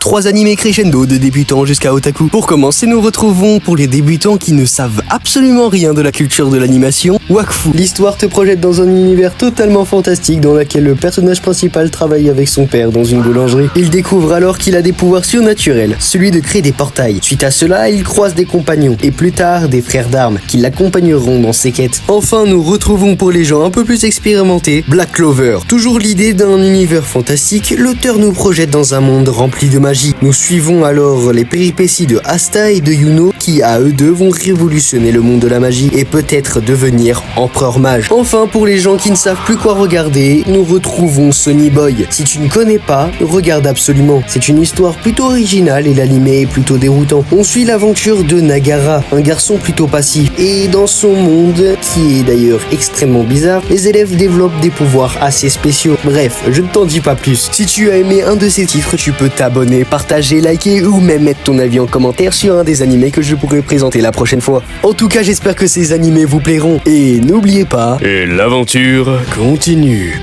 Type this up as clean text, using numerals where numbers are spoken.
3 animés crescendo de débutants jusqu'à otaku. Pour commencer, nous retrouvons pour les débutants qui ne savent absolument rien de la culture de l'animation, Wakfu. L'histoire te projette dans un univers totalement fantastique dans lequel le personnage principal travaille avec son père dans une boulangerie. Il découvre alors qu'il a des pouvoirs surnaturels, celui de créer des portails. Suite à cela, il croise des compagnons et plus tard des frères d'armes qui l'accompagneront dans ses quêtes. Enfin, nous retrouvons pour les gens un peu plus expérimentés, Black Clover. Toujours l'idée d'un univers fantastique, l'auteur nous projette dans un monde rempli de magie. Nous suivons alors les péripéties de Asta et de Yuno qui, à eux deux, vont révolutionner le monde de la magie et peut-être devenir empereur mage. Enfin, pour les gens qui ne savent plus quoi regarder, nous retrouvons Sonny Boy. Si tu ne connais pas, regarde absolument. C'est une histoire plutôt originale et l'animé est plutôt déroutant. On suit l'aventure de Nagara, un garçon plutôt passif. Et dans son monde, qui est d'ailleurs extrêmement bizarre, les élèves développent des pouvoirs assez spéciaux. Bref, je ne t'en dis pas plus. Si tu as aimé un de ces titres, tu peux t'abonner, partager, liker ou même mettre ton avis en commentaire sur un des animés que je pourrai présenter la prochaine fois. En tout cas, j'espère que ces animés vous plairont. Et n'oubliez pas... Et l'aventure continue.